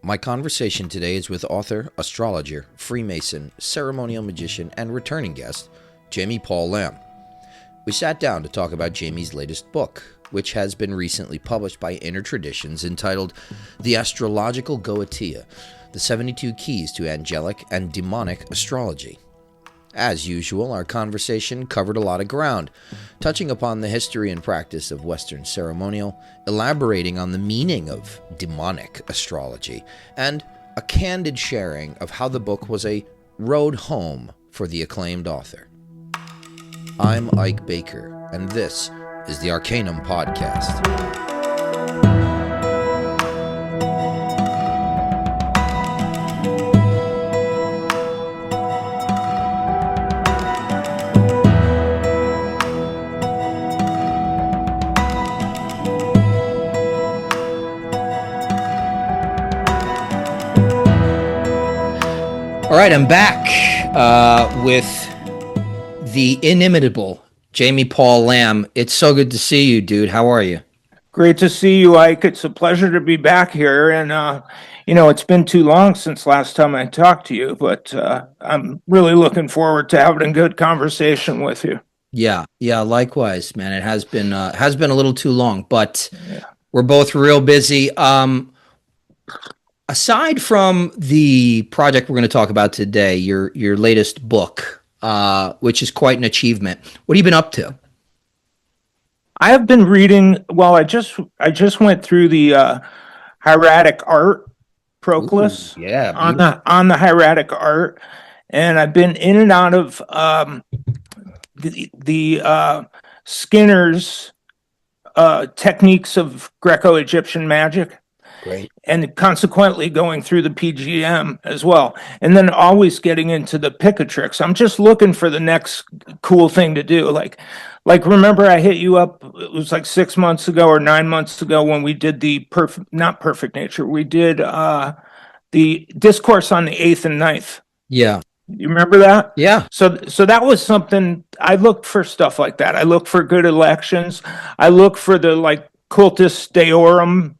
My conversation today is with author, astrologer, Freemason, ceremonial magician, and returning guest, Jaime Paul Lamb. We sat down to talk about Jaime's latest book, which has been recently published by Inner Traditions, entitled The Astrological Goetia, the 72 Keys to Angelic and Demonic Astrology. As usual, our conversation covered a lot of ground, touching upon the history and practice of Western ceremonial, elaborating on the meaning of demonic astrology, and a candid sharing of how the book was a road home for the acclaimed author. I'm Ike Baker, and this is the Arcanum Podcast. All right, I'm back with the inimitable Jaime Paul Lamb. It's so good to see you, dude. How are you? Great to see you, Ike. It's a pleasure to be back here. And, it's been too long since last time I talked to you, but I'm really looking forward to having a good conversation with you. Yeah, likewise, man. It has been a little too long, but we're both real busy. Aside from the project we're going to talk about today, your latest book, which is quite an achievement, what have you been up to? I have been reading. Well, I just went through the hieratic art proclus. On the hieratic art, and I've been in and out of the Skinner's techniques of Greco-Egyptian magic. Great. And consequently going through the PGM as well. And then always getting into the Picatrix. I'm just looking for the next cool thing to do. Like remember I hit you up, it was like 6 months ago or 9 months ago when we did the not perfect nature. We did the discourse on the 8th and 9th. Yeah. You remember that? Yeah. So that was something. I looked for stuff like that. I look for good elections. I look for the cultus deorum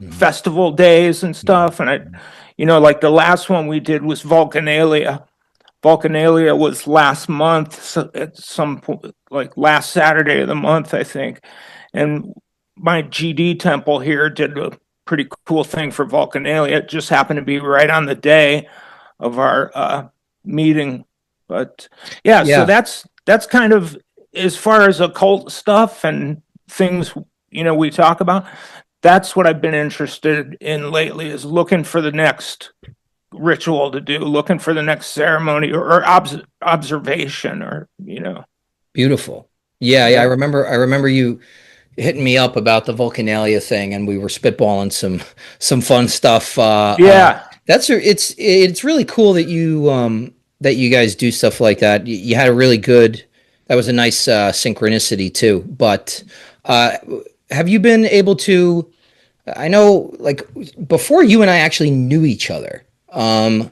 festival days and stuff. And like the last one we did was Vulcanalia. Vulcanalia was last month, so at some point, like last Saturday of the month, I think. And my GD temple here did a pretty cool thing for Vulcanalia. It just happened to be right on the day of our meeting. But so that's kind of as far as occult stuff and things we talk about. That's what I've been interested in lately, is looking for the next ritual to do, looking for the next ceremony or observation or. Beautiful. Yeah. I remember you hitting me up about the Vulcanalia thing, and we were spitballing some fun stuff. It's really cool that you guys do stuff like that. You had that was a nice synchronicity too. But have you been able to? I know, before you and I actually knew each other, the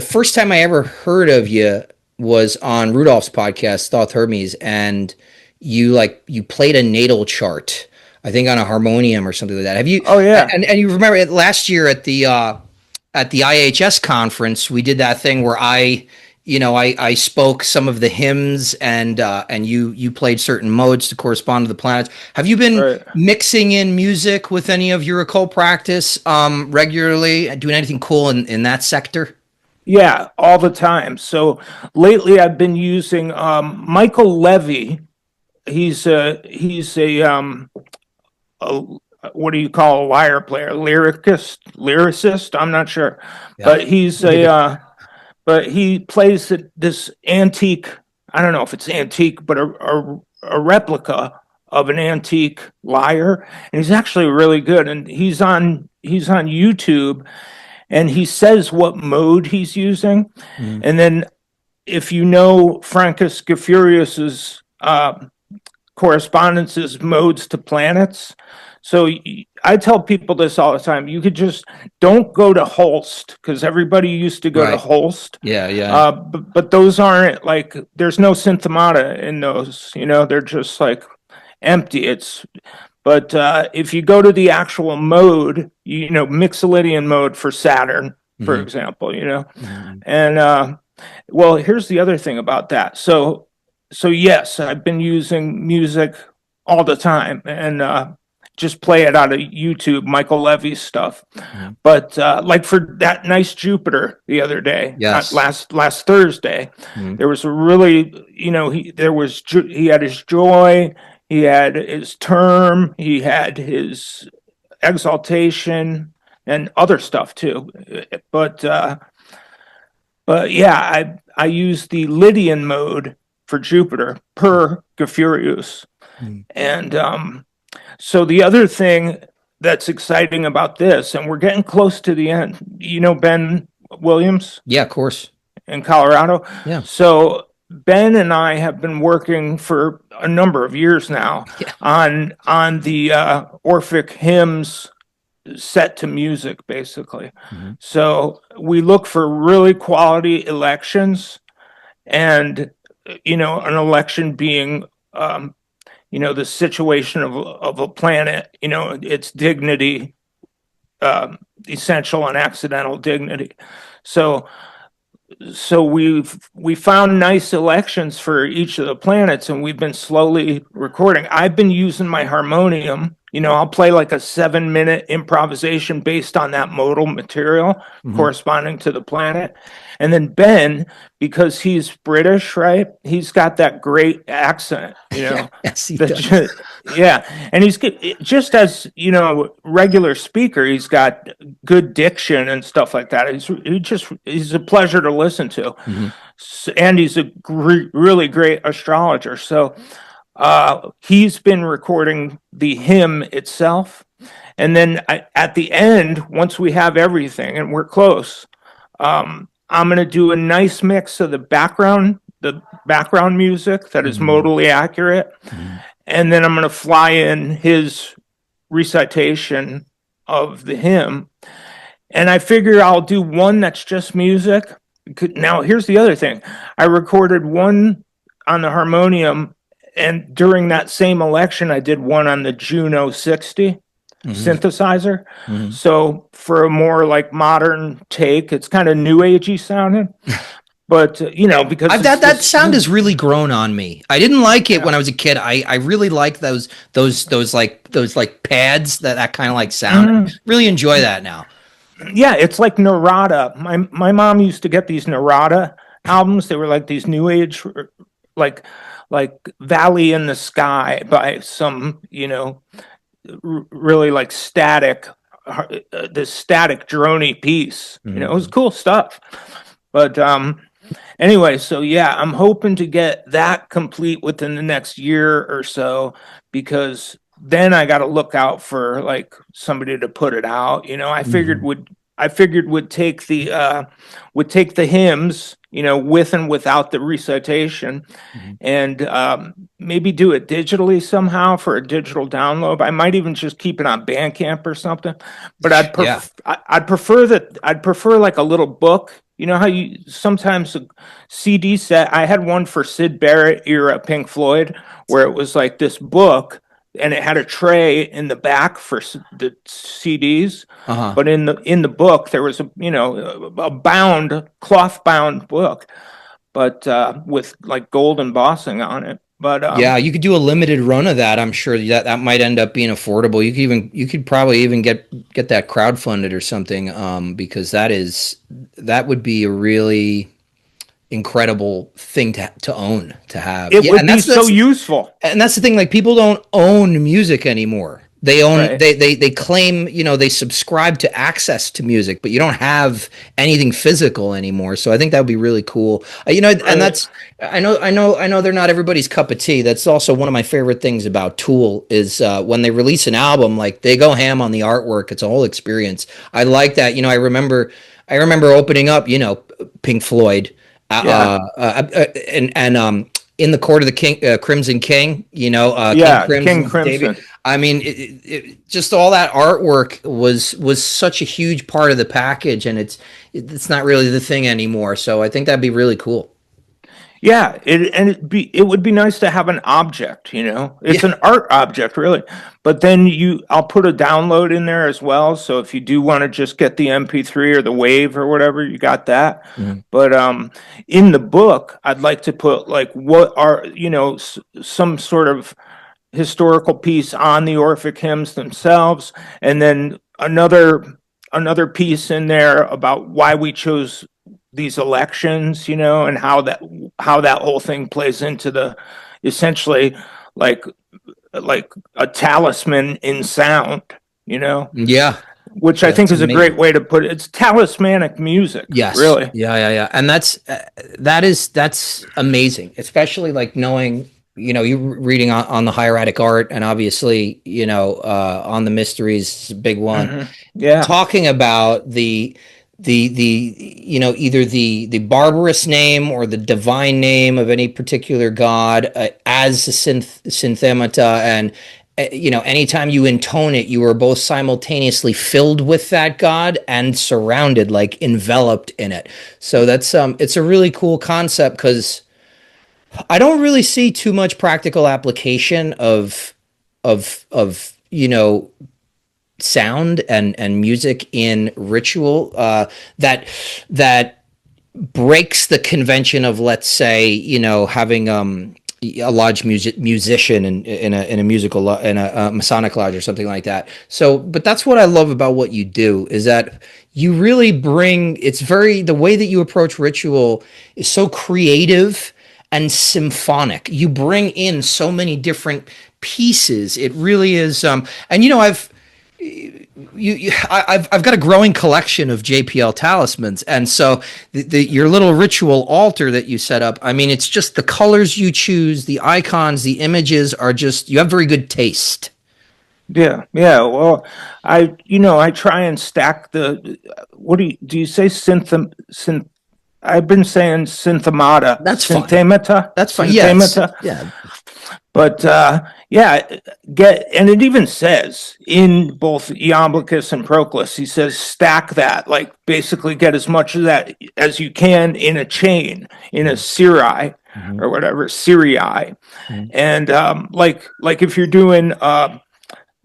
first time I ever heard of you was on Rudolph's podcast, Thoth Hermes, and you played a natal chart, I think on a harmonium or something like that. Have you? Oh yeah. And you remember last year at the IHS conference, we did that thing where I spoke some of the hymns, and you played certain modes to correspond to the planets. Have you been mixing in music with any of your occult practice regularly? Doing anything cool in that sector? Yeah, all the time. So lately, I've been using Michael Levy. He's a what do you call a lyre player? Lyricist? I'm not sure, but he's But he plays this antique, I don't know if it's antique, but a replica of an antique lyre. And he's actually really good. And he's on YouTube, and he says what mode he's using. And then if you know Francus Gefurius's correspondences, modes to planets. So I tell people this all the time. You could just don't go to Holst, because everybody used to go to Holst. Yeah. But those aren't there's no synthemata in those. They're just empty. But if you go to the actual mode, Mixolydian mode for Saturn, for example, and well, here's the other thing about that. So yes, I've been using music all the time, and just play it out of YouTube, Michael Levy's stuff. But like for that nice Jupiter the other day, Yes. last Thursday, there was a really, he had his joy, he had his term, he had his exaltation, and other stuff too. But yeah, I use the Lydian mode for Jupiter per Gefurius, and so the other thing that's exciting about this, and we're getting close to the end. Ben Williams? Yeah, of course. In Colorado? Yeah. So Ben and I have been working for a number of years now on the Orphic hymns set to music, basically. So we look for really quality elections, and an election being the situation of a planet, its dignity, essential and accidental dignity. So we found nice elections for each of the planets, and we've been slowly recording. I've been using my harmonium. I'll play like a 7-minute improvisation based on that modal material corresponding to the planet. And then Ben, because he's British, right? He's got that great accent, Yes, he does. And he's just as, regular speaker, he's got good diction and stuff like that. He's a pleasure to listen to. And he's a really great astrologer. So he's been recording the hymn itself. And then at the end, once we have everything and we're close, I'm going to do a nice mix of the background music that is modally accurate. And then I'm going to fly in his recitation of the hymn. And I figure I'll do one that's just music. Now, here's the other thing. I recorded one on the harmonium, and during that same election, I did one on the Juno 60 synthesizer. So for a more like modern take, it's kind of new agey sounding. But because that sound has really grown on me. I didn't like it when I was a kid. I really like those like pads that kind of like sound. Really enjoy that now. Yeah, it's like Narada. My mom used to get these Narada albums. They were like these new age, like Valley in the Sky by some really like static, this static droney piece. It was cool stuff. But anyway, so yeah, I'm hoping to get that complete within the next year or so, because then I got to look out for like somebody to put it out. I figured would take the hymns, with and without the recitation, and maybe do it digitally somehow for a digital download. I might even just keep it on Bandcamp or something. But I'd prefer like a little book. You know how you sometimes a CD set. I had one for Syd Barrett era Pink Floyd, where it was like this book, and it had a tray in the back for the CDs. But in the book there was a cloth bound book, but with like gold embossing on it. But yeah, you could do a limited run of that. I'm sure that might end up being affordable. You could probably even get that crowdfunded or something, because that would be a really incredible thing to own, to have. It would be so useful. And that's the thing, like people don't own music anymore. They own, they claim, they subscribe to access to music, but you don't have anything physical anymore. So I think that would be really cool. And that's, I know they're not everybody's cup of tea. That's also one of my favorite things about Tool is when they release an album, like they go ham on the artwork. It's a whole experience. I like that. I remember opening up, Pink Floyd, and In the Court of the Crimson King, King Crimson. David. I mean, it just all that artwork was such a huge part of the package, and it's not really the thing anymore. So I think that'd be really cool. Yeah, it would be nice to have an object, you know. It's Yeah. an art object, really. But then I'll put a download in there as well. So if you do want to just get the MP3 or the Wave or whatever, you got that. Mhm. But in the book, I'd like to put like what are, you know, some sort of historical piece on the Orphic hymns themselves, and then another piece in there about why we chose these elections, you know, and how that whole thing plays into the essentially like like a talisman in sound, you know, Yeah. which I Yeah, think it's is a amazing. great way to put it. It's talismanic music, Yes. really. Yeah, yeah, yeah. And that's amazing, especially like knowing, you reading on the hieratic art, and obviously, on the mysteries, is a big one. Yeah. Talking about the either the barbarous name or the divine name of any particular god, as a synthemata, and anytime you intone it, you are both simultaneously filled with that god and surrounded, like enveloped in it. So that's it's a really cool concept, because I don't really see too much practical application of sound and music in ritual, that breaks the convention of, let's say, having a lodge musician in a musical, in a Masonic lodge or something like that. So, but that's what I love about what you do, is that you really bring, the way that you approach ritual is so creative and symphonic. You bring in so many different pieces. It really is, and I've got a growing collection of JPL talismans, and so your little ritual altar that you set up, I mean, it's just the colors you choose, the icons, the images are just, you have very good taste. Yeah, yeah. Well, I try and stack what do you say synth I've been saying That's fine. synthemata, That's fine. Yes. synthemata. Yeah. But yeah, and it even says in both Iamblichus and Proclus, he says stack that, like basically get as much of that as you can in a chain, in a Siri Mhm. or whatever, Siri. Mhm. And like if you're doing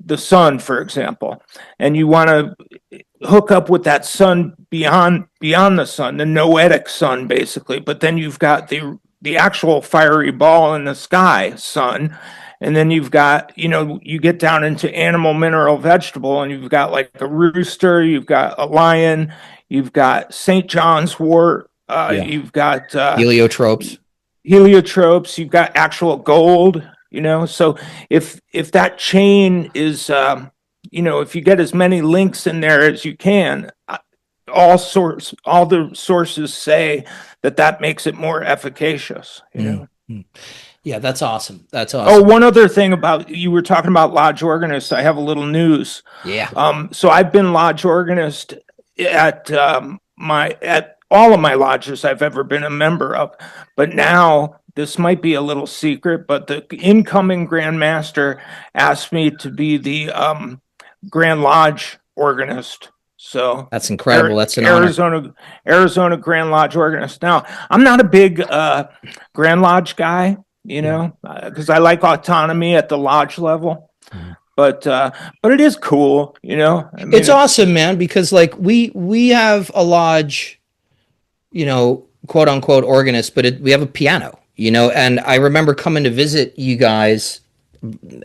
the sun, for example, and you want to hook up with that sun beyond the sun, the noetic sun, basically. But then you've got the actual fiery ball in the sky, sun, and then you've got, you get down into animal, mineral, vegetable, and you've got like a rooster, you've got a lion, you've got St. John's wort, Yeah. you've got Heliotropes. heliotropes, you've got actual gold, so if that chain is if you get as many links in there as you can, all the sources say that makes it more efficacious. Mm-hmm. Yeah, that's awesome. That's Oh, awesome. one other thing about, you were talking about lodge organists. I have a little news. Yeah. So I've been lodge organist at all of my lodges I've ever been a member of, but now this might be a little secret, but the incoming Grand Master asked me to be the Grand Lodge organist. So That's incredible. That's an honor. Arizona Grand Lodge organist. Now, I'm not a big Grand Lodge guy, Yeah. because I like autonomy at the lodge level. Mhm. But it is cool. I mean, It's awesome, man, because like we have a lodge, quote unquote organist, but we have a piano, and I remember coming to visit you guys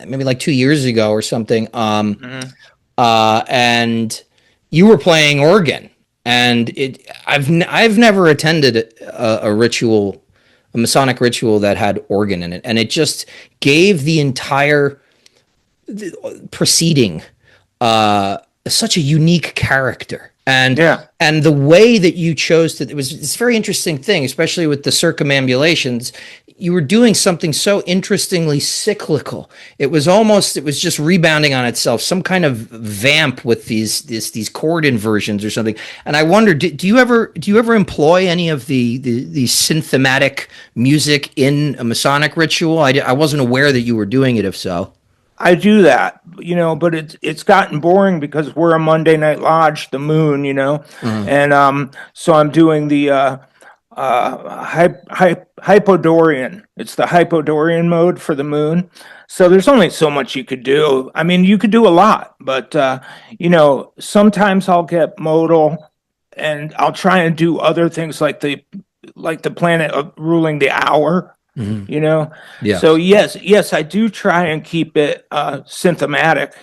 maybe like 2 years ago or something. mhm. And you were playing organ, and I've never attended a ritual, a Masonic ritual that had organ in it, and it just gave the entire proceeding such a unique character. And Yeah. and the way that you chose to, it's a very interesting thing, especially with the circumambulations. You were doing something so interestingly cyclical. It was just rebounding on itself, some kind of vamp with these chord inversions or something. And I wonder, do you ever employ any of the synthematic music in a Masonic ritual? I wasn't aware that you were doing it. If so. I do that, but it's gotten boring because we're a Monday Night Lodge, the Moon, Uh-huh. and so I'm doing the Hypodorian. It's the Hypodorian mode for the moon. So there's only so much you could do. I mean, you could do a lot, but sometimes I'll get modal, and I'll try and do other things like the planet ruling the hour. Yeah. So yes, I do try and keep it synthematic.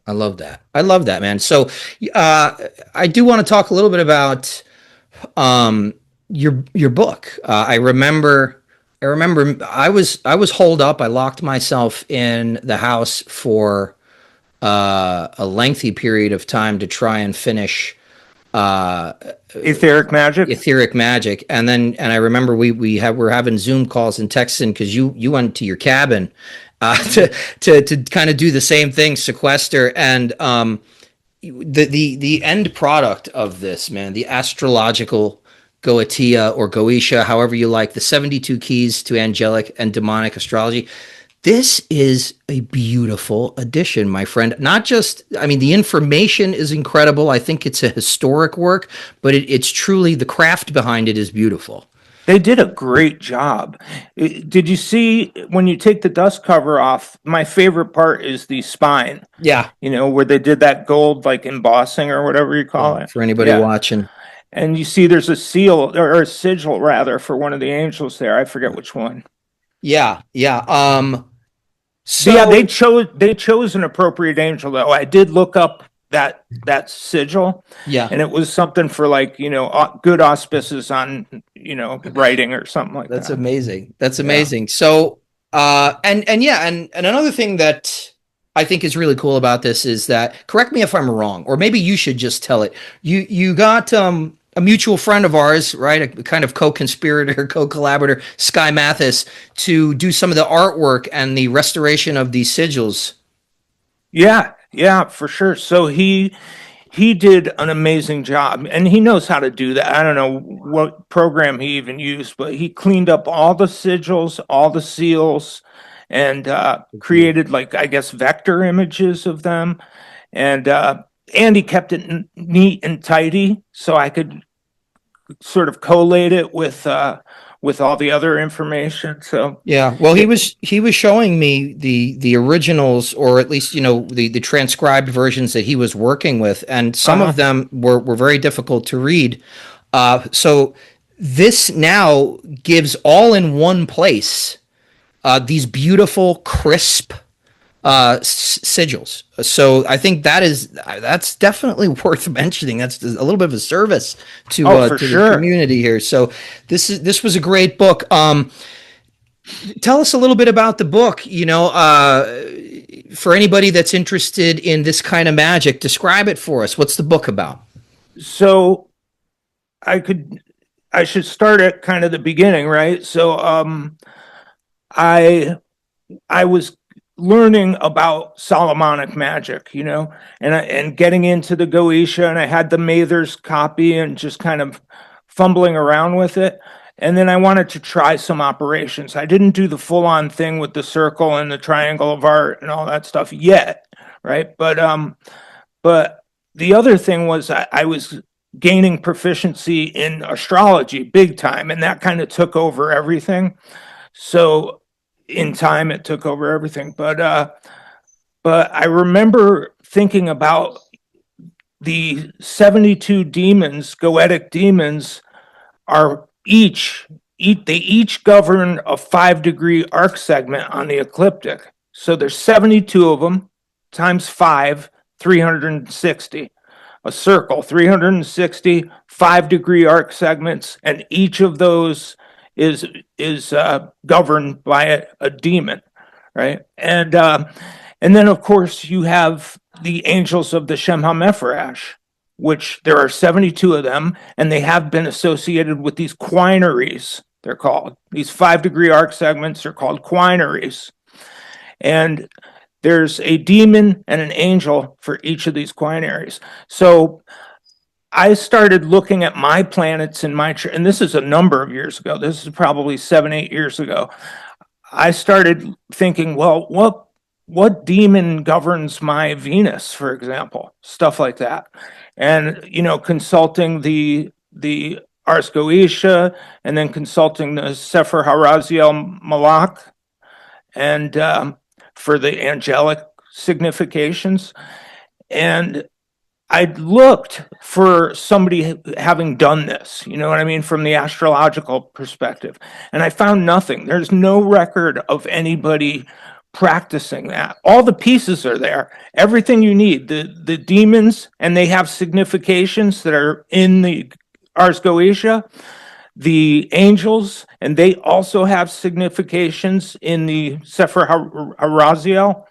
I love that. I love that, man. So, I do want to talk a little bit about your book. I remember I was holed up. I locked myself in the house for a lengthy period of time to try and finish Etheric magic. And I remember we're having Zoom calls and texting because you went to your cabin to kind of do the same thing, sequester. And the end product of this, man, the Astrological Goetia or Goetia, however you like, the 72 keys to Angelic and Demonic Astrology. This is a beautiful addition, my friend. Not just, I mean, the information is incredible. I think it's a historic work, but it's truly, the craft behind it is beautiful. They did a great job. Did you see when you take the dust cover off? My favorite part is the spine. Yeah. Where they did that gold like embossing or whatever you call it. For anybody watching. And you see there's a seal or a sigil rather for one of the angels there. I forget which one. Yeah. So yeah, they chose an appropriate angel though. I did look up that sigil. Yeah. And it was something for like, good auspices on, writing or something like that. That's amazing. That's amazing. Yeah. So and another thing that I think is really cool about this is that, correct me if I'm wrong, or maybe you should just tell it. You got a mutual friend of ours, right? A kind of co-conspirator, co-collaborator, Sky Mathis, to do some of the artwork and the restoration of these sigils. Yeah, for sure. So he did an amazing job, and he knows how to do that. I don't know what program he even used, but he cleaned up all the sigils, all the seals, and created, like, I guess, vector images of them. And he kept it neat and tidy so I could sort of collate it with all the other information. So yeah, well, he was showing me the originals, or at least the transcribed versions that he was working with, and some of them were very difficult to read. So this now gives all in one place these beautiful, crisp sigils. So I think that's definitely worth mentioning. That's a little bit of a service to the community here. So this was a great book. Tell us a little bit about the book. For anybody that's interested in this kind of magic, describe it for us. What's the book about? So I should start at kind of the beginning, right? So I was learning about Solomonic magic, and getting into the Goetia, and I had the Mather's copy and just kind of fumbling around with it. And then I wanted to try some operations. I didn't do the full-on thing with the circle and the triangle of art and all that stuff yet, right? But the other thing was I was gaining proficiency in astrology big time, and that kind of took over everything. So in time it took over everything, but I remember thinking about the 72 demons. Goetic demons are they each govern a 5-degree arc segment on the ecliptic. So there's 72 of them times 5, 360. A circle, 360 5-degree arc segments, and each of those is governed by a demon, right? And then of course you have the angels of the Shem HaMephorash, which there are 72 of them, and they have been associated with these quinaries. They're called, these 5-degree arc segments are called quinaries, and there's a demon and an angel for each of these quinaries. So I started looking at my planets in my chart, and this is a number of years ago. This is probably 7-8 years ago. I started thinking, well, what demon governs my Venus, for example, stuff like that, and consulting the Ars Goetia, and then consulting the Sefer Haraziel Malak, and for the angelic significations. And I looked for somebody having done this, you know what I mean, from the astrological perspective. And I found nothing. There's no record of anybody practicing that. All the pieces are there, everything you need. The demons, and they have significations that are in the Ars Goetia. The angels, and they also have significations in the Sefer Haraziel.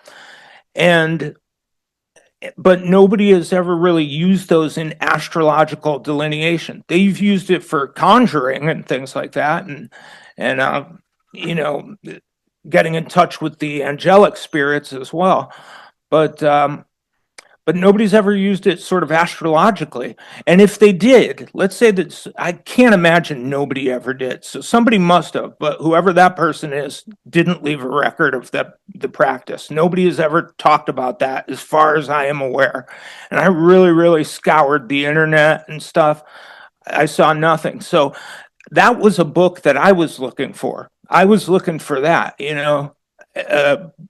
But nobody has ever really used those in astrological delineation. They've used it for conjuring and things like that, and you know, getting in touch with the angelic spirits as well. But nobody's ever used it sort of astrologically. And if they did, let's say that, I can't imagine nobody ever did. So somebody must have, but whoever that person is didn't leave a record of the practice. Nobody has ever talked about that as far as I am aware. And I really, really scoured the internet and stuff. I saw nothing. So that was a book that I was looking for. I was looking for that, you know.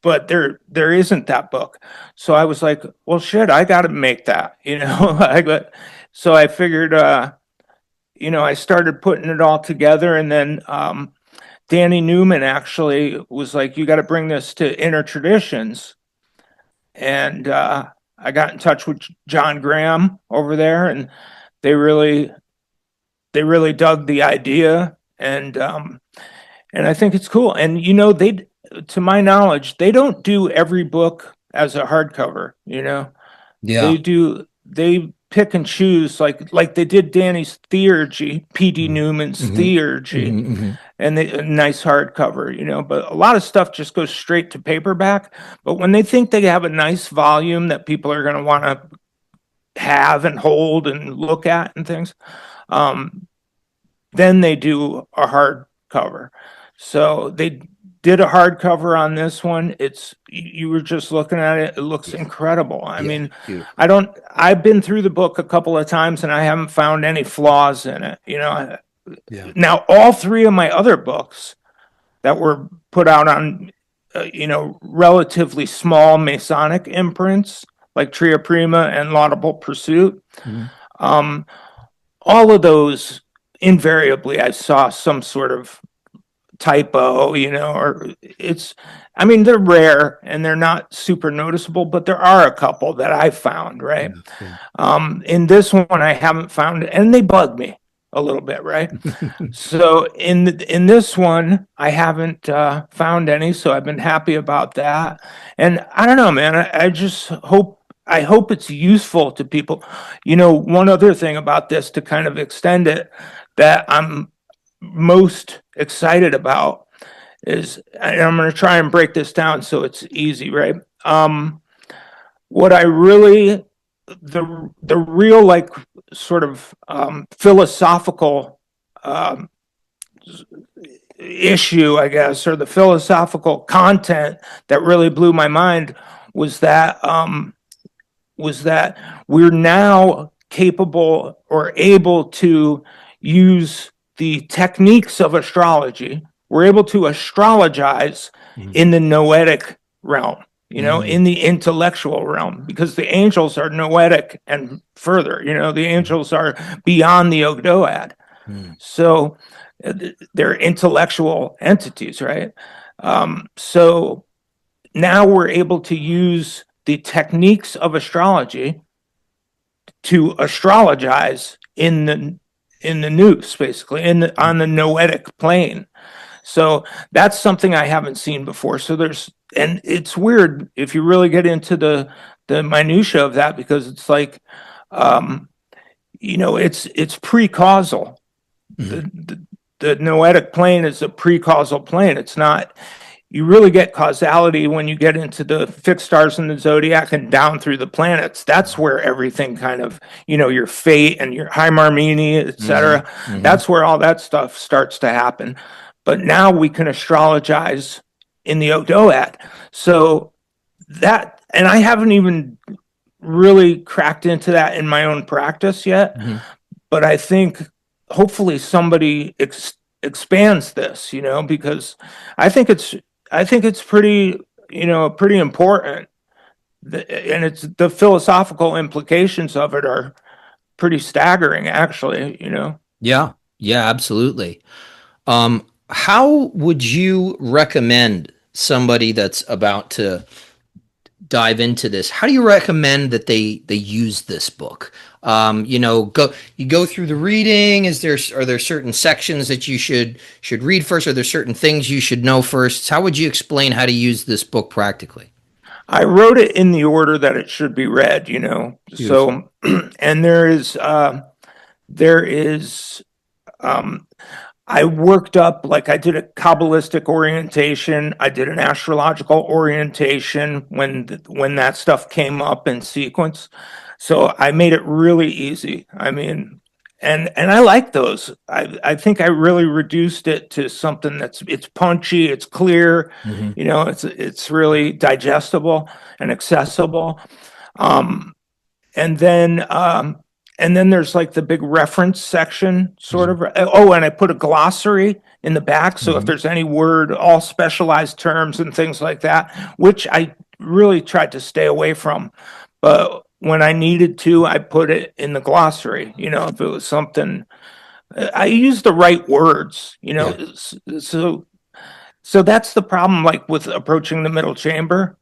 But there isn't that book. So I was like, well, shit, I got to make that, you know. So I figured, you know, I started putting it all together, and then Danny Newman actually was like, you got to bring this to Inner Traditions. And I got in touch with John Graham over there, and they really dug the idea, and I think it's cool. And you know, to my knowledge, they don't do every book as a hardcover, you know. Yeah. They pick and choose, like they did Danny's Theurgy, P.D. Newman's Theurgy, and a nice hardcover, you know. But a lot of stuff just goes straight to paperback. But when they think they have a nice volume that people are going to want to have and hold and look at and things, then they do a hardcover. So they did a hardcover on this one. You were just looking at it. It looks incredible. I mean, beautiful. I've been through the book a couple of times and I haven't found any flaws in it. You know, Now all three of my other books that were put out on, you know, relatively small Masonic imprints like Tria Prima and Laudable Pursuit, all of those invariably I saw some sort of typo, you know, or I mean, they're rare and they're not super noticeable, but there are a couple that I found, right? In this one, I haven't found it, and they bug me a little bit, right? So in this one, I haven't found any, so I've been happy about that. And I don't know, man, I just hope it's useful to people. You know, one other thing about this to kind of extend it that I'm most excited about is, and I'm going to try and break this down so it's easy, right? What I really, the real, like, sort of philosophical issue, I guess, or the philosophical content that really blew my mind was that we're now capable or able to use the techniques of astrology. We're able to astrologize in the noetic realm, you know, in the intellectual realm, because the angels are noetic and further, you know, the angels are beyond the Ogdoad. So they're intellectual entities, right? So now we're able to use the techniques of astrology to astrologize in the nous, basically, on the noetic plane. So that's something I haven't seen before. So and it's weird if you really get into the minutia of that, because it's like, you know, it's pre-causal. The noetic plane is a pre-causal plane. It's not, you really get causality when you get into the fixed stars in the zodiac and down through the planets. That's where everything kind of, you know, your fate and your Hymarmene, etc. That's where all that stuff starts to happen. But now we can astrologize in the Ogdoad. So that, and I haven't even really cracked into that in my own practice yet, but I think hopefully somebody expands this, because I think it's pretty, pretty important. And it's the philosophical implications of it are pretty staggering, actually. Yeah, yeah, absolutely. How would you recommend somebody that's about to dive into this? How do you recommend that they use this book? You go through the reading. Are there certain sections that you should read first? Are there certain things you should know first? How would you explain how to use this book practically? I wrote it in the order that it should be read. Beautiful. So, and there is um, I worked up, like, I did a Kabbalistic orientation. I did an astrological orientation when that stuff came up in sequence. So I made it really easy. I mean, and I like those. I think I really reduced it to something it's punchy, it's clear, Hmm. it's really digestible and accessible. Um, and then there's like the big reference section, sort Hmm. of. Oh, and I put a glossary in the back, so if Hmm. there's any word, all specialized terms and things like that, which I really tried to stay away from. But when I needed to, I put it in the glossary. If it was something, I used the right words. Yeah. So that's the problem, like with approaching the middle chamber.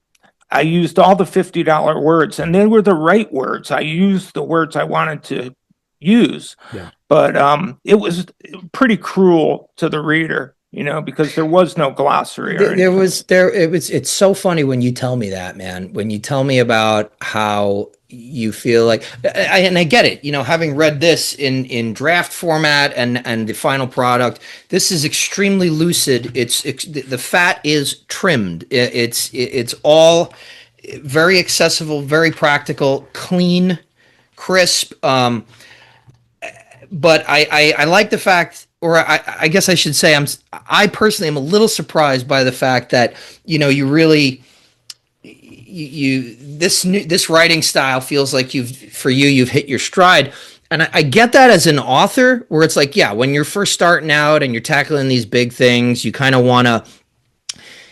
I used all the $50 words, and they were the right words. I used the words I wanted to use, Yeah. but it was pretty cruel to the reader, because there was no glossary or There anything. was there it was It's so funny when you tell me that, man. When you tell me about how you feel like and I get it, having read this in draft format and the final product, this is extremely lucid. The fat is trimmed. It's all very accessible, very practical, clean, crisp. But I like the fact, or I guess I should say, I personally am a little surprised by the fact that you really this writing style feels like you've hit your stride. And I get that as an author, where it's like, yeah, when you're first starting out and you're tackling these big things, you kind of want to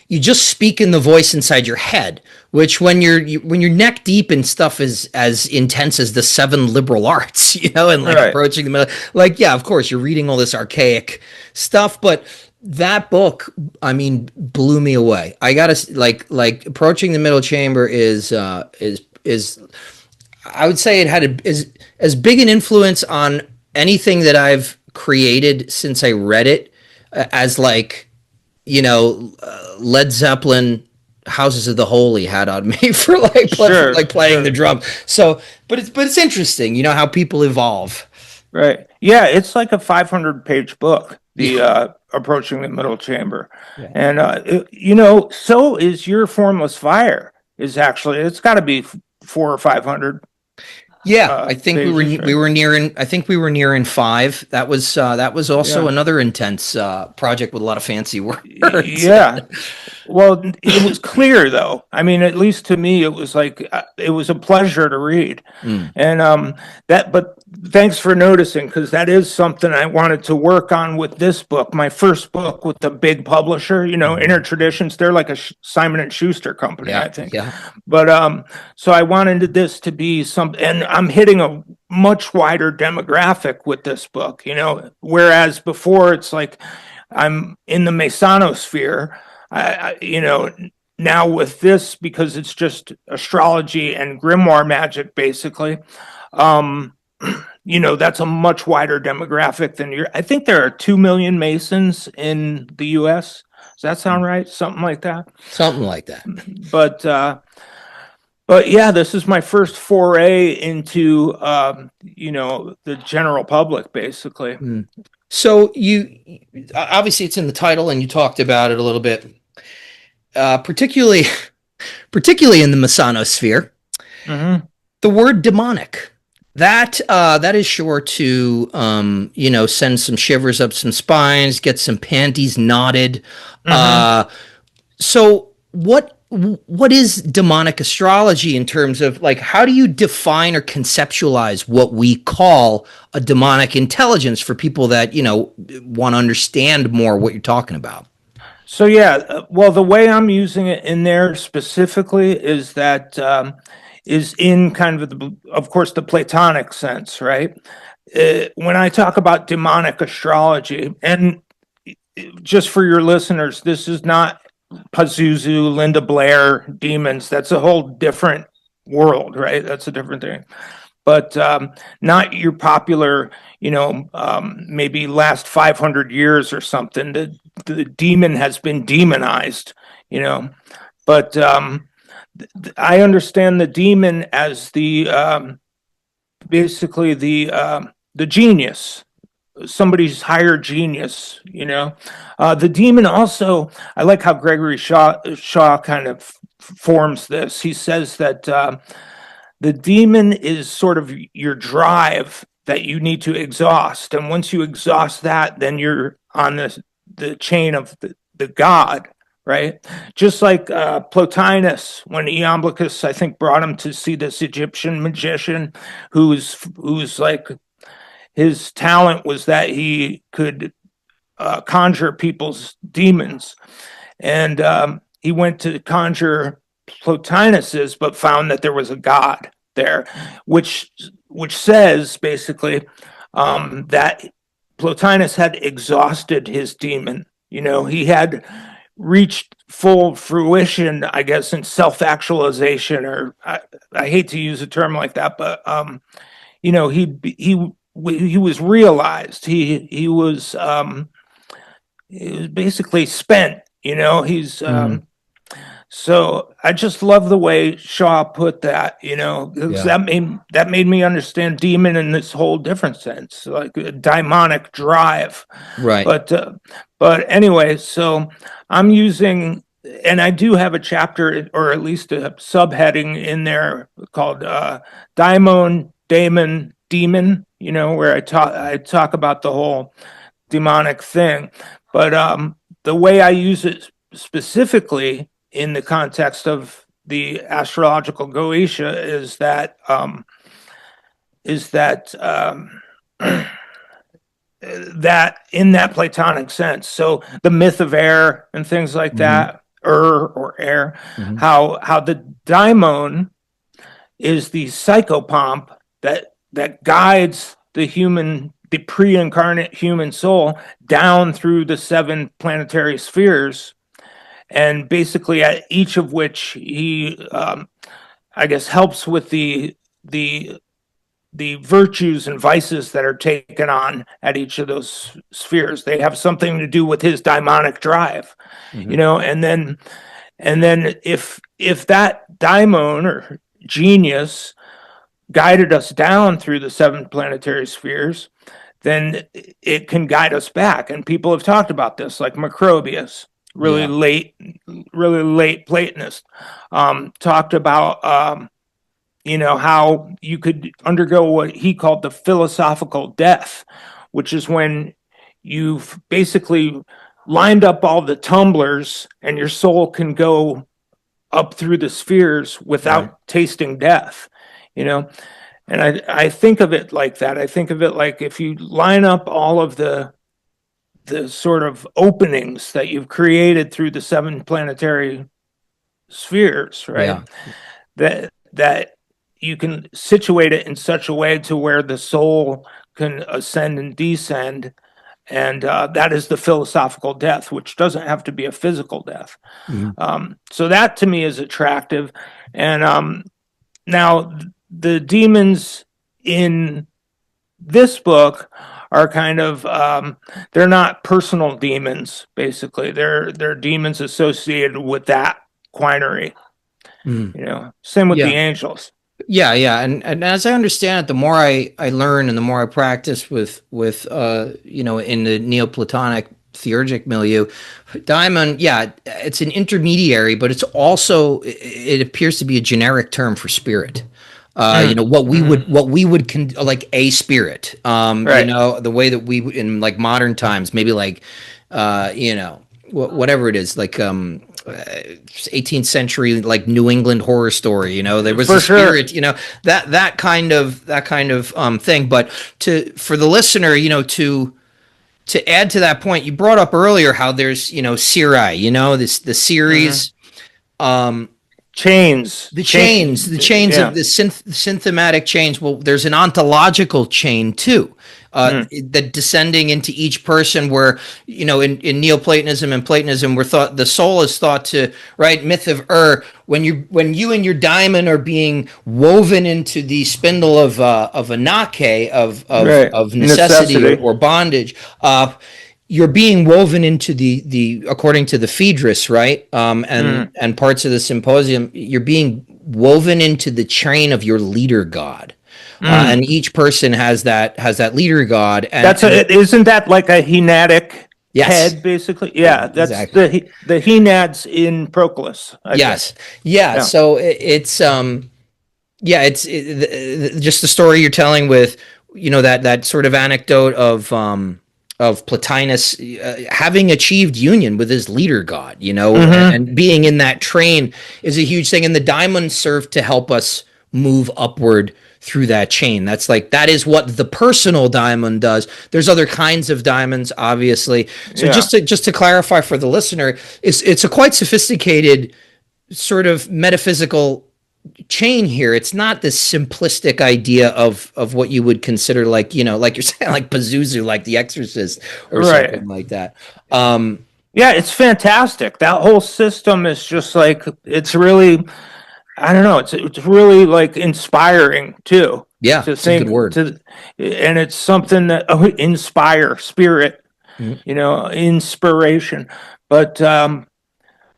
you just speak in the voice inside your head, which when you're neck deep in stuff as intense as the seven liberal arts, and like Right. approaching the middle, like, yeah, of course you're reading all this archaic stuff, but that book, I mean, blew me away. I gotta like approaching the middle chamber is I would say it had is as big an influence on anything that I've created since I read it as like Led Zeppelin Houses of the Holy had on me for Sure, playing the sure. drum. So, but it's interesting, how people evolve. Right. Yeah, it's like a 500-page book, the Yeah. Approaching the Middle Chamber. Yeah. And so is your Formless Fire. Is actually, it's got to be four or 500 Yeah, I think pages, we right? were nearing. I think we were nearing five. That was also Yeah. another intense project with a lot of fancy words. Yeah. Well, it was clear, though. I mean, at least to me, it was like it was a pleasure to read. Mm. And but thanks for noticing, because that is something I wanted to work on with this book, my first book with the big publisher. Inner Mhm. Traditions. They're like a Simon and Schuster company, Yeah, I think. yeah, But so I wanted this to be some, and I'm hitting a much wider demographic with this book. Whereas before it's like I'm in the Masonisphere. Now with this, because it's just astrology and grimoire magic, basically, um, that's a much wider demographic than I think there are 2 million Masons in the US. Does that sound right? Something like that. something like that. But, but yeah, this is my first foray into, the general public, basically. Mm. So obviously it's in the title, and you talked about it a little bit, particularly in the Masonosphere. Hmm. The word demonic, that is sure to send some shivers up some spines, get some panties knotted. Hmm. So what is demonic astrology in terms of like, how do you define or conceptualize what we call a demonic intelligence for people that, want to understand more what you're talking about? So yeah, well, the way I'm using it in there specifically is that is in kind of course, the Platonic sense, right? When I talk about demonic astrology, and just for your listeners, this is not Pazuzu, Linda Blair, demons. That's a whole different world, right? That's a different thing. But not your popular, maybe last 500 years or something. The demon has been demonized, But I understand the demon as basically the genius, somebody's higher genius, the demon also, I like how Gregory Shaw kind of forms this. He says that the demon is sort of your drive that you need to exhaust, and once you exhaust that, then you're on the chain of the god, right? Just like Plotinus, when Iamblichus, I think, brought him to see this Egyptian magician who's like, his talent was that he could conjure people's demons. And he went to conjure Plotinus's, but found that there was a god there, which says basically that Plotinus had exhausted his demon. He had reached full fruition, I guess, in self-actualization, or I hate to use a term like that, but he was realized. He was basically spent. He's so I just love the way Shaw put that. Because that made me understand demon in this whole different sense, like a demonic drive. Right. But anyway, so I'm using, and I do have a chapter, or at least a subheading in there called Daimon, Demon, where I talk about the whole demonic thing. But the way I use it specifically in the context of the Astrological Goetia is that that in that Platonic sense. So the myth of air and things like that, or air, how the daimon is the psychopomp that guides the pre-incarnate human soul down through the 7 planetary spheres, and basically at each of which he, I guess, helps with the virtues and vices that are taken on at each of those spheres. They have something to do with his daimonic drive, and then if that daimon or genius guided us down through the 7 planetary spheres, then it can guide us back. And people have talked about this, like Macrobius, really late Platonist, talked about how you could undergo what he called the philosophical death, which is when you've basically lined up all the tumblers and your soul can go up through the spheres without tasting death, And I think of it like that. I think of it like if you line up all of the sort of openings that you've created through the 7 planetary spheres, right? Yeah. That you can situate it in such a way to where the soul can ascend and descend. And that is the philosophical death, which doesn't have to be a physical death. So that to me is attractive. And now the demons in this book are kind of they're not personal demons. Basically, they're demons associated with that quinary. Same with the angels. Yeah, and as I understand it, the more I learn and the more I practice with in the Neoplatonic theurgic milieu, daimon, it's an intermediary, but it's also, it appears to be a generic term for spirit. What we would like a spirit. Right. The way that we in like modern times, maybe like whatever it is, like 18th century, like New England horror story. There was For a sure. spirit. That kind of thing. But for the listener, to add to that point, you brought up earlier how there's Siri. The Mhm. series. Chains. The chains Yeah. of the synthematic chains. Well, there's an ontological chain too, Mm. that descending into each person. Where in Neoplatonism and Platonism, the soul is thought to, right, myth of when you and your diamond are being woven into the spindle of a nake Right. of necessity Necessity. or bondage. You're being woven into the according to the Phaedrus, right? Mm. And parts of the symposium, you're being woven into the train of your leader god, Mm. and each person has that leader god, and Isn't that like a Henatic yes, head, basically? Yeah, that's exactly, the Henads in Proclus, I think. yes, yeah. Yeah. So yeah, just the story you're telling with that sort of anecdote of Plotinus having achieved union with his leader god, Hmm. and being in that train is a huge thing. And the diamonds serve to help us move upward through that chain. That is what the personal diamond does. There's other kinds of diamonds, obviously. So Yeah. just to clarify for the listener, it's a quite sophisticated sort of metaphysical chain here. It's not this simplistic idea of what you would consider, like like you're saying, like Pazuzu, like The Exorcist or Right. something like that. Yeah, it's fantastic. That whole system is just like, it's really, I don't know, it's really like inspiring too, Yeah, to it's a good think word. to, and it's something that inspire spirit, Mhm. inspiration. But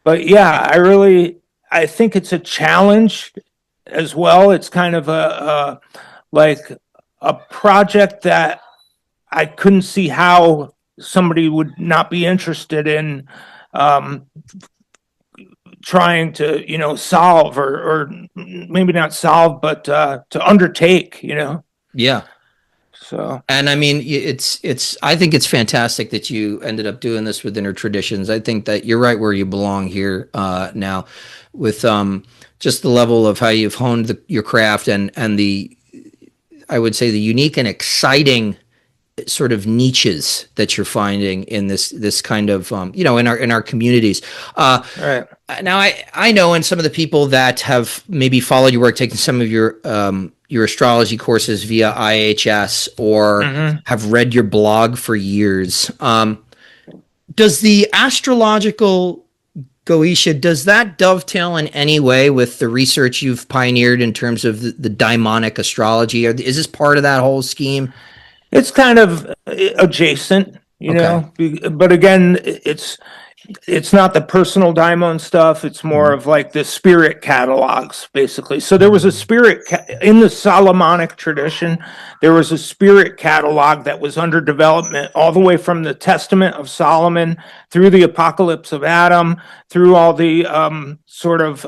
but yeah, I think it's a challenge as well. It's kind of a like a project that I couldn't see how somebody would not be interested in, um, trying to, solve, or maybe not solve, but to undertake, Yeah. So And I mean, I think it's fantastic that you ended up doing this with Inner Traditions. I think that you're right where you belong here, now, with just the level of how you've honed your craft, and I would say the unique and exciting sort of niches that you're finding in this kind of in our communities. right. Now I know, and some of the people that have maybe followed your work, taken some of your astrology courses via IHS, or Hmm. have read your blog for years. Does the astrological Goetia, does that dovetail in any way with the research you've pioneered in terms of the daimonic astrology? Is this part of that whole scheme? It's kind of adjacent, Okay. but again, it's not the personal diamond stuff. It's more Mhm. of like the spirit catalogs, basically. So there was a in the Solomonic tradition. There was a spirit catalog that was under development all the way from the Testament of Solomon through the Apocalypse of Adam, through all the sort of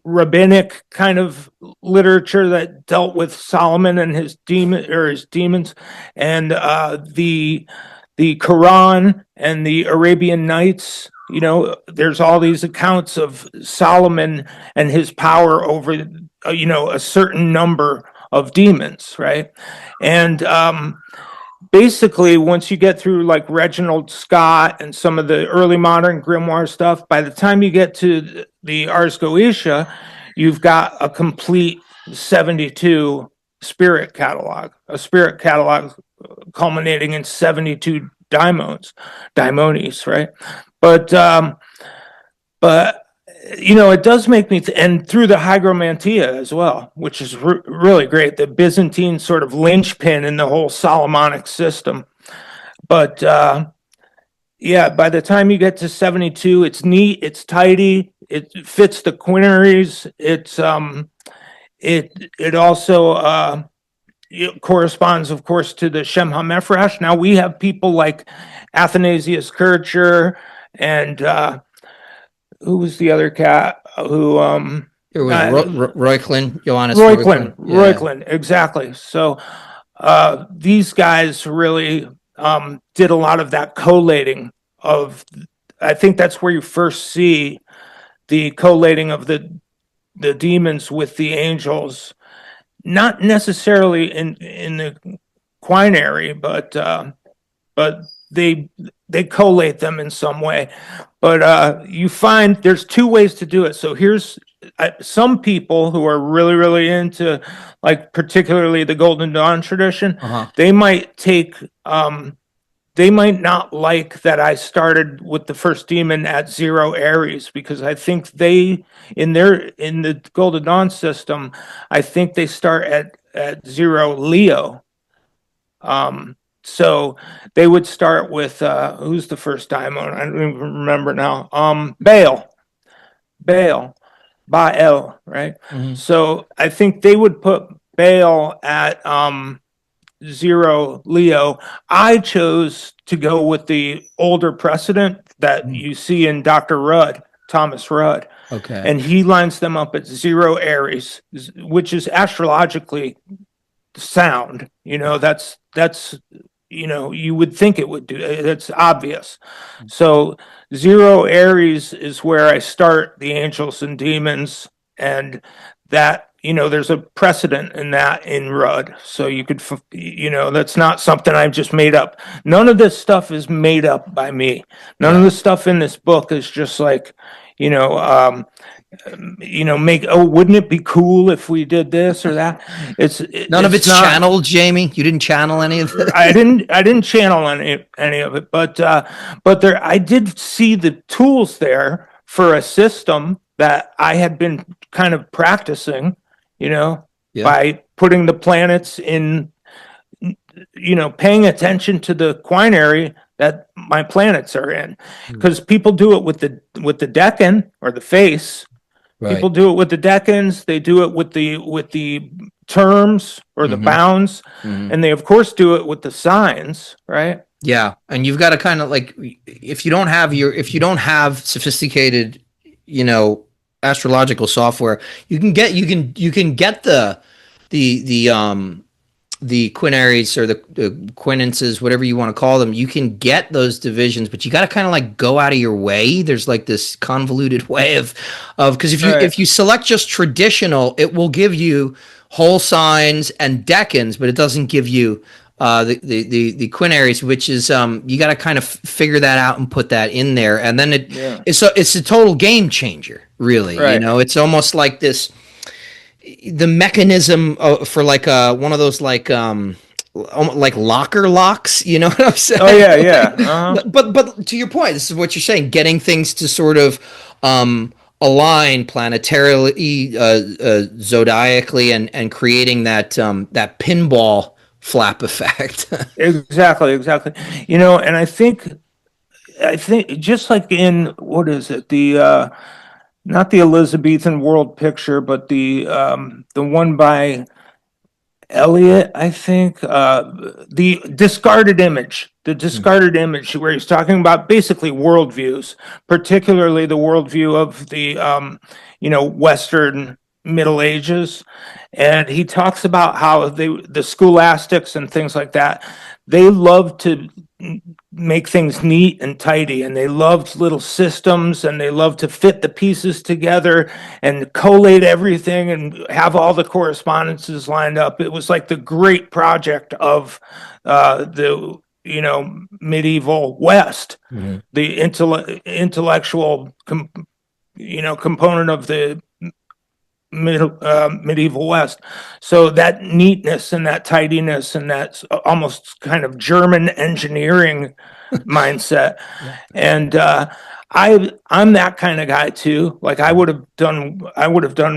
rabbinic kind of literature that dealt with Solomon and his demons, and the Quran and the Arabian Nights. There's all these accounts of Solomon and his power over, a certain number of demons, right? And basically, once you get through like Reginald Scott and some of the early modern grimoire stuff, by the time you get to the Ars Goetia, you've got a complete 72 a spirit catalog culminating in 72 daimonies, right? But but it does make me and through the hygromantia as well, which is really great, the Byzantine sort of linchpin in the whole Solomonic system. But yeah, by the time you get to 72, it's neat, it's tidy, it fits the quinaries. It also it corresponds, of course, to the Shem HaMephorash. Now we have people like Athanasius Kircher, and who was the other cat who There was uh, Reuchlin, Johannes Reuchlin. Yeah. Reuchlin, exactly. So these guys really did a lot of that collating I think that's where you first see the collating of the demons with the angels, not necessarily in the quinary, but they collate them in some way. But you find there's two ways to do it. So here's some people who are really, really into, like, particularly the Golden Dawn tradition. They might take, they might not like that I started with the first demon at 0 Aries, because I think they, in the Golden Dawn system, I think they start at 0 Leo. So they would start with who's the first daimon? I don't even remember now. Baal, right? So I think they would put Baal at 0 Leo. I chose to go with the older precedent that you see in Dr. Rudd, Thomas Rudd. Okay. And he lines them up at 0 Aries, which is astrologically sound. That's you would think it would do. It's obvious. So 0 Aries is where I start the angels and demons, and that, there's a precedent in that in Rudd. So you could, that's not something I've just made up. None of this stuff is made up by me. None of the stuff in this book is just like, wouldn't it be cool if we did this or that? None of it's channeled, Jamie. You didn't channel any of it. I didn't channel any of it, but there, I did see the tools there for a system that I had been kind of practicing, by putting the planets in, paying attention to the quinary that my planets are in, because people do it with the decan or the face. Right. People do it with the decans. They do it with the terms or the bounds, and they of course do it with the signs, right? Yeah, and you've got to kind of, like, if you don't have sophisticated, astrological software, you can get the quinaries or the quinances, whatever you want to call them. You can get those divisions, but you got to kind of like go out of your way. There's like this convoluted way of because if you select just traditional, it will give you whole signs and decans, but it doesn't give you the quinaries, which is you got to kind of figure that out and put that in there, and then it's a total game changer, really. Right. It's almost like this. The mechanism for like one of those like locker locks, you know what I'm saying? Oh yeah. Uh-huh. But to your point, this is what you're saying: getting things to sort of align planetarily, zodiacally, and creating that pinball flap effect. Exactly. And I think just like in, what is it, the not the Elizabethan world picture, but the one by Eliot, I think, the discarded image, where he's talking about basically worldviews, particularly the worldview of the Western Middle Ages, and he talks about how the scholastics and things like that, they love to make things neat and tidy, and they loved little systems, and they loved to fit the pieces together and collate everything and have all the correspondences lined up. It was like the great project of the medieval West, the intellectual component of the medieval West. So that neatness and that tidiness and that almost kind of German engineering mindset. And I'm that kind of guy too. Like I would have done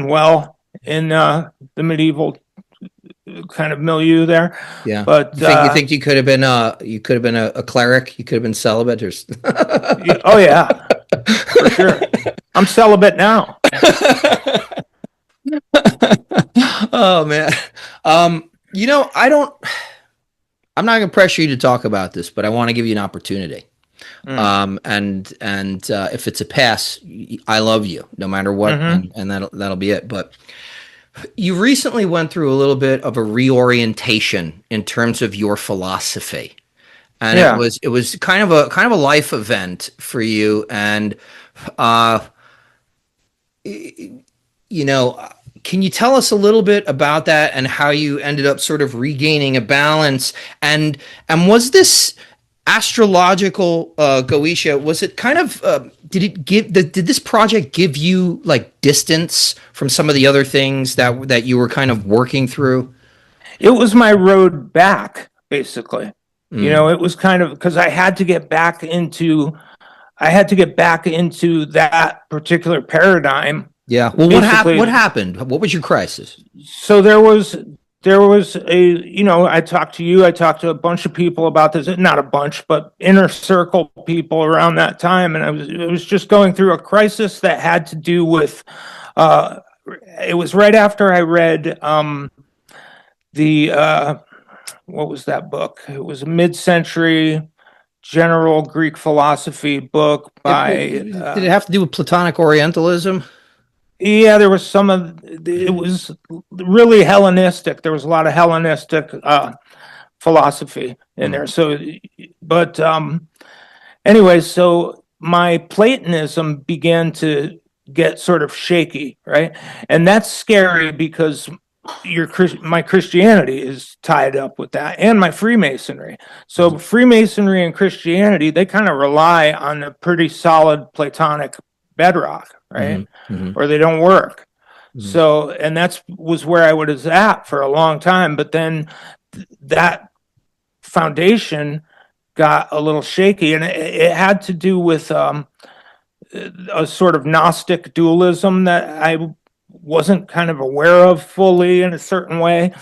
well in the medieval kind of milieu there. Yeah. But you think you could have been a cleric? You could have been celibate or Oh yeah. For sure. I'm celibate now. Oh man. I'm not going to pressure you to talk about this, but I want to give you an opportunity. And if it's a pass, I love you no matter what, and that'll be it. But you recently went through a little bit of a reorientation in terms of your philosophy. and Yeah. it was kind of a life event for you. And uh, you know, can you tell us a little bit about that and how you ended up sort of regaining a balance? And was this astrological Goetia, was it kind of did this project give you like distance from some of the other things that you were kind of working through? It was my road back, basically. Mm. It was kind of because I had to get back into that particular paradigm. Yeah. Well, what Basically, happened? What was your crisis? so there was I talked to you, I talked to a bunch of people about this, not a bunch, but inner circle people around that time, and I was just going through a crisis that had to do with uh it was right after I read the what was that book? It was a mid-century general Greek philosophy book by Did it have to do with Platonic Orientalism? yeah, there was some of it was really Hellenistic. There was a lot of Hellenistic philosophy in Mm. there. So, but anyway, so my Platonism began to get sort of shaky, right? And that's scary because my Christianity is tied up with that, and my Freemasonry. So Freemasonry and Christianity, they kind of rely on a pretty solid Platonic bedrock, right? Mm-hmm. Mm-hmm. Or they don't work. Mm-hmm. So, and that's was where I was at for a long time. But then that foundation got a little shaky, and it had to do with a sort of Gnostic dualism that I wasn't kind of aware of fully in a certain way.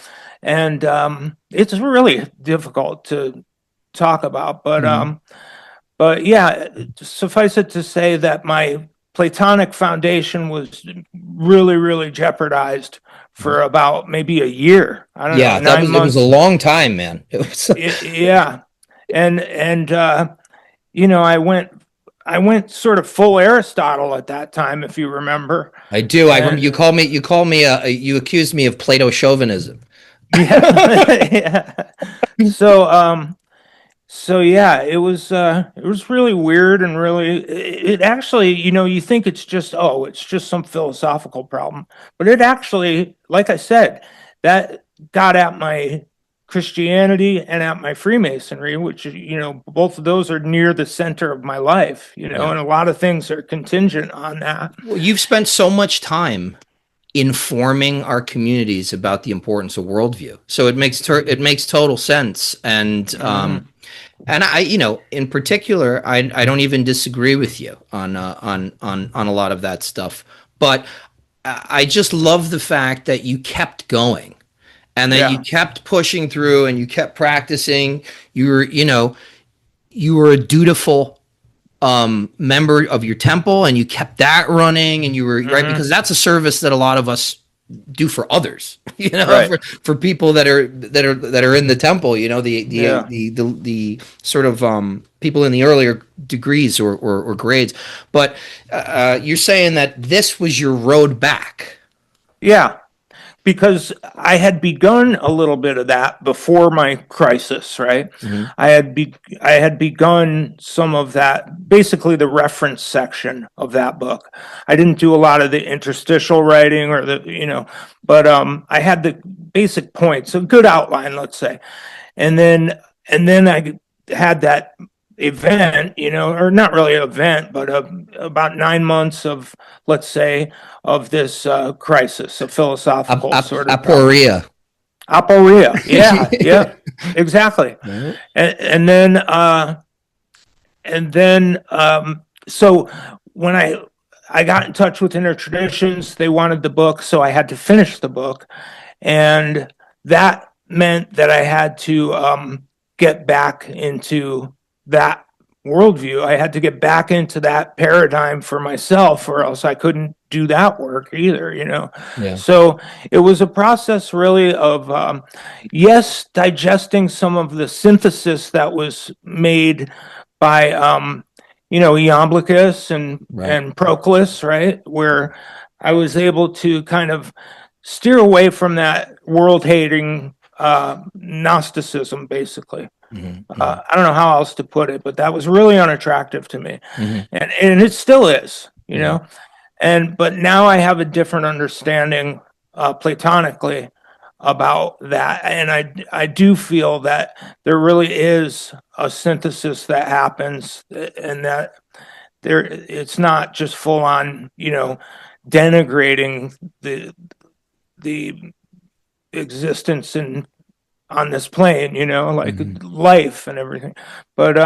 And it's really difficult to talk about. Mm-hmm. But yeah, suffice it to say that my Platonic foundation was really, really jeopardized for about maybe a year. I don't know, Yeah, nine it was a months. long time, man. It was. Yeah, and I went sort of full Aristotle at that time, if you remember. I do. I remember And you accused me of Plato chauvinism. yeah, yeah. So so yeah, it was really weird and really it actually, you think it's just it's just some philosophical problem, but it actually, like I said, that got at my Christianity and at my Freemasonry, which both of those are near the center of my life, Yeah. and a lot of things are contingent on that. Well, you've spent so much time informing our communities about the importance of worldview, so it makes total sense. Mhm. And I, in particular, I don't even disagree with you on a lot of that stuff. But I just love the fact that you kept going and that you Yeah. kept pushing through and you kept practicing. You were a dutiful member of your temple and you kept that running and you were right Hmm. because that's a service that a lot of us do for others, Right. for people that are in the temple, Yeah. the sort of people in the earlier degrees or grades. But you're saying that this was your road back. Yeah. Because I had begun a little bit of that before my crisis, right? Mm-hmm. I had begun some of that, basically the reference section of that book. I didn't do a lot of the interstitial writing or but I had the basic points, a good outline, let's say. And then I had that event, or not really an event, but about 9 months of, let's say, of this crisis, a philosophical sort of problem. Aporia. Aporia, yeah, yeah, exactly. Right. And then so when I got in touch with Inner Traditions, they wanted the book, so I had to finish the book, and that meant that I had to get back into that worldview. I had to get back into that paradigm for myself, or else I couldn't do that work either. Yeah. So it was a process really of, yes, digesting some of the synthesis that was made by, Iamblichus Right. and Proclus, right? Where I was able to kind of steer away from that world hating Gnosticism, basically. I don't know how else to put it, but that was really unattractive to me, Mm-hmm. and it still is, Mm-hmm. but now I have a different understanding, platonically, about that, and I do feel that there really is a synthesis that happens, and that it's not just full on, denigrating the existence in on this plane, like life and everything. But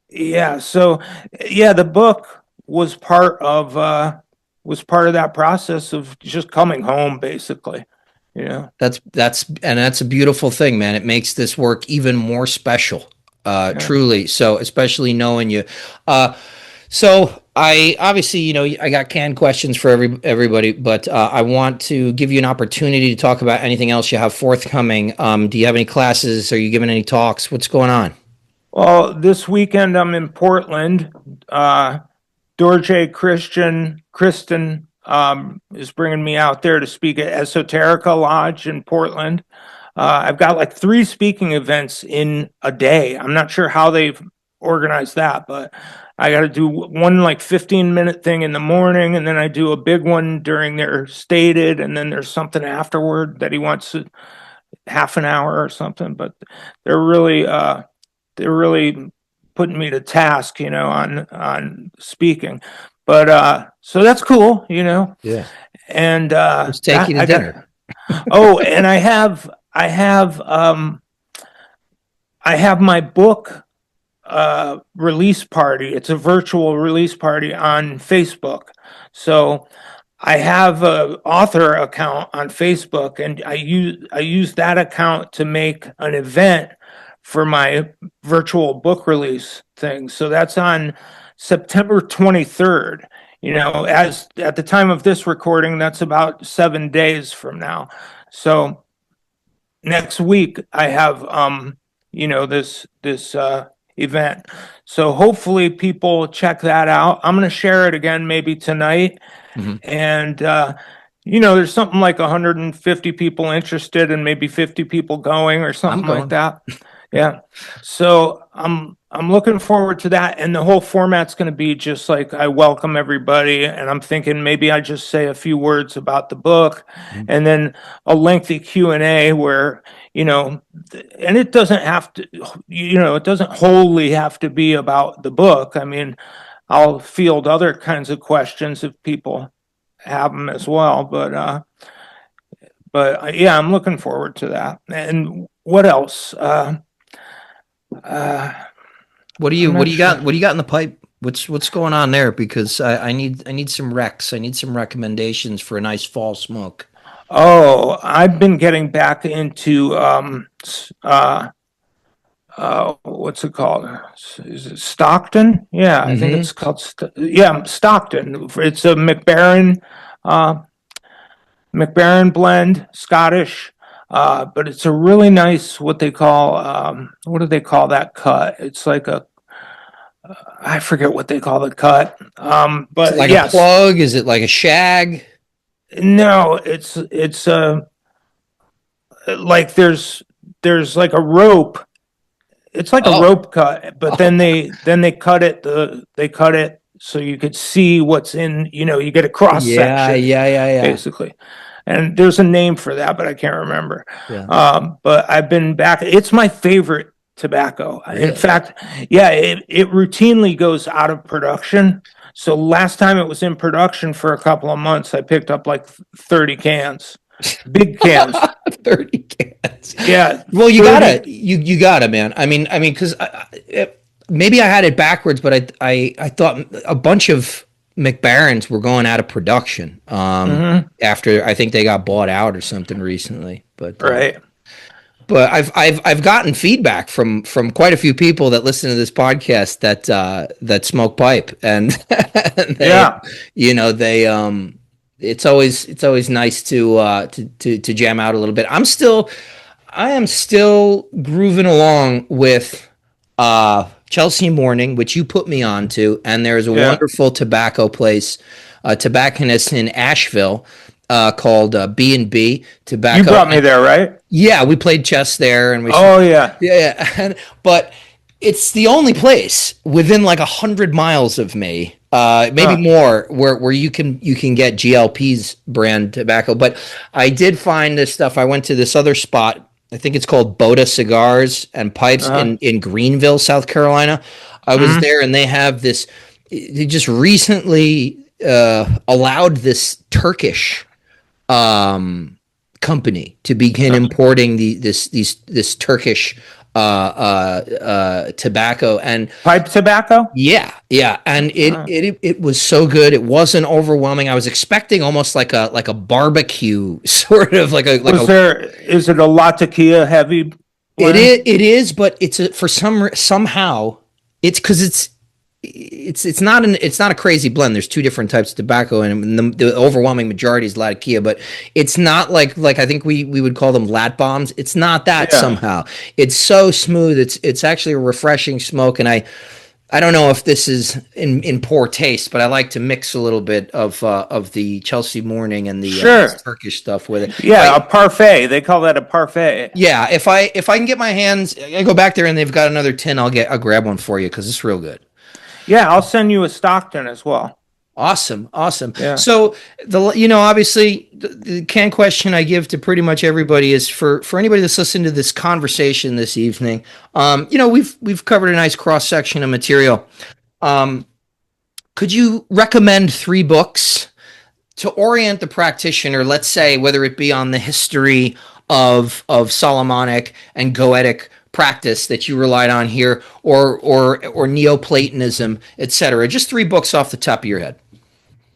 yeah, so yeah, the book was part of that process of just coming home, basically. That's a beautiful thing, man. It makes this work even more special. Yeah. Truly. So, especially knowing you. So I obviously, I got canned questions for everybody, but I want to give you an opportunity to talk about anything else you have forthcoming. Do you have any classes? Are you giving any talks? What's going on? Well, this weekend I'm in Portland. Dorje Kristen is bringing me out there to speak at Esoterica Lodge in Portland. I've got like 3 speaking events in a day. I'm not sure how they've organized that, but I got to do one like 15-minute thing in the morning, and then I do a big one during their stated, and then there's something afterward that he wants half an hour or something. But they're really putting me to task, on speaking. But so that's cool, Yeah. And Let's take you to dinner. Oh, and I have my book release party. It's a virtual release party on Facebook. So I have a author account on Facebook, and I use that account to make an event for my virtual book release thing. So that's on September 23rd. As at the time of this recording, that's about 7 days from now. So next week I have this event. So hopefully people check that out. I'm going to share it again maybe tonight. And there's something like 150 people interested and maybe 50 people going or something like that. Yeah. So I'm looking forward to that, and the whole format's going to be just like I welcome everybody, and I'm thinking maybe I just say a few words about the book, and then a lengthy Q&A where, and it doesn't have to, it doesn't wholly have to be about the book. I mean, I'll field other kinds of questions if people have them as well, but yeah, I'm looking forward to that. And what else? What do you got? What do you got in the pipe? What's going on there? Because I need some recs. I need some recommendations for a nice fall smoke. Oh, I've been getting back into what's it called? Is it Stockton? Yeah, I think it's called Stockton. It's a McBaron blend, Scottish. But it's a really nice, what do they call that cut? It's like I forget what they call the cut. But is it like yes. a plug? Is it like a shag? No, it's like there's like a rope. It's like a rope cut, but then they cut it so you could see what's in, you get a cross section. Yeah. Basically. And there's a name for that, but I can't remember. Yeah. But I've been back. It's my favorite tobacco. Really? In fact, yeah, it routinely goes out of production. So last time it was in production for a couple of months, I picked up like 30 cans, big cans. 30 cans. Yeah. Well, you gotta, man. I mean, because maybe I had it backwards, but I thought a bunch of McBarons were going out of production after I think they got bought out or something recently. But right. But I've gotten feedback from quite a few people that listen to this podcast that smoke pipe, and it's always nice to jam out a little bit. I am still grooving along with Chelsea Morning, which you put me on to, and there's a wonderful tobacco place, tobacconist in Asheville. called B&B Tobacco. You brought me there, right? Yeah, we played chess there, and we. Oh yeah, Yeah. But it's the only place within like 100 miles of me, maybe more, where you can get GLP's brand tobacco. But I did find this stuff. I went to this other spot. I think it's called Boda Cigars and Pipes in Greenville, South Carolina. I was there, and they have this. They just recently allowed this Turkish company to begin importing this Turkish tobacco and pipe tobacco. Yeah, and it was so good. It wasn't overwhelming. I was expecting almost like a barbecue sort of Is it a Latakia heavy blend? It is, but it's somehow it's because it's not a crazy blend. There's two different types of tobacco, and the overwhelming majority is Latakia, but it's not like I think we would call them lat bombs. It's not that somehow. It's so smooth. It's actually a refreshing smoke, and I don't know if this is in poor taste, but I like to mix a little bit of the Chelsea Morning and the Turkish stuff with it. Yeah, a parfait. They call that a parfait. Yeah, if I can get my hands, I go back there and they've got another tin. I'll grab one for you because it's real good. Yeah, I'll send you a Stockton as well. Awesome. Yeah. So obviously the can question I give to pretty much everybody is for anybody that's listening to this conversation this evening. We've covered a nice cross section of material. Could you recommend 3 books to orient the practitioner? Let's say whether it be on the history of Solomonic and Goetic practice that you relied on here, or Neoplatonism, etc. Just 3 books off the top of your head.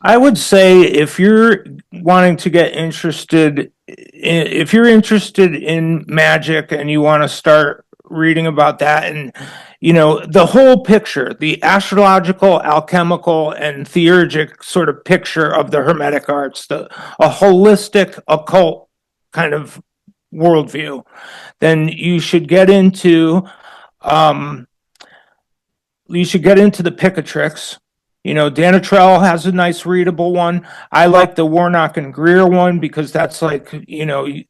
I would say if you're wanting to get interested, if you're interested in magic and you want to start reading about that, and the whole picture, the astrological, alchemical, and theurgic sort of picture of the Hermetic arts, a holistic occult kind of worldview, then you should get into the Picatrix. Danatrell has a nice readable one. I like the Warnock and Greer one because that's like,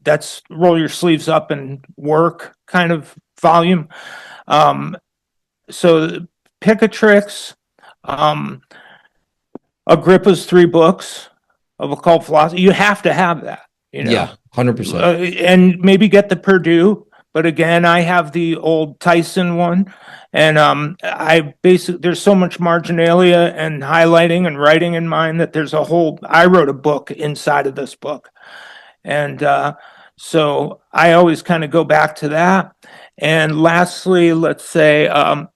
that's roll your sleeves up and work kind of volume. So Picatrix, Agrippa's 3 books of occult philosophy, you have to have that. Yeah, 100%. And maybe get the Purdue, but again, I have the old Tyson one, and there's so much marginalia and highlighting and writing in mine that I wrote a book inside of this book, and so I always kind of go back to that. And lastly, let's say, and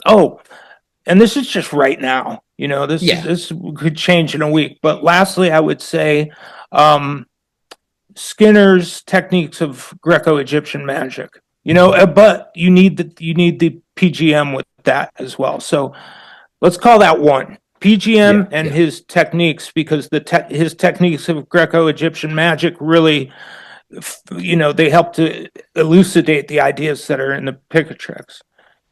this is just right now, this could change in a week, but lastly, I would say, Skinner's Techniques of Greco-Egyptian Magic, but you need the PGM with that as well. So let's call that one PGM and his techniques, because his Techniques of Greco-Egyptian Magic really, they help to elucidate the ideas that are in the Picatrix.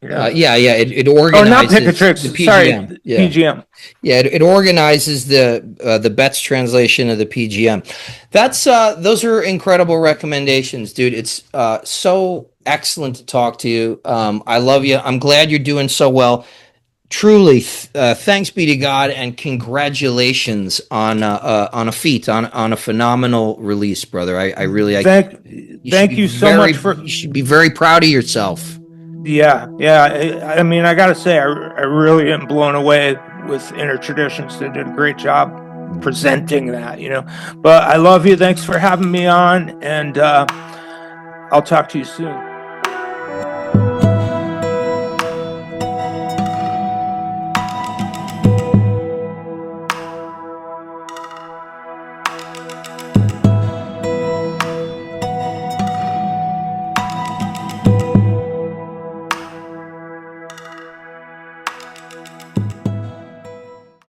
It organizes. Not Picatrix. The PGM. Sorry, PGM. Yeah, it organizes the Betts translation of the PGM. Those are incredible recommendations, dude. It's so excellent to talk to you. I love you. I'm glad you're doing so well. Truly, thanks be to God, and congratulations on a feat, on a phenomenal release, brother. I really thank you so much you should be very proud of yourself. Yeah. I mean, I gotta say, I really am blown away with Inner Traditions. They did a great job presenting that, But I love you. Thanks for having me on, and I'll talk to you soon.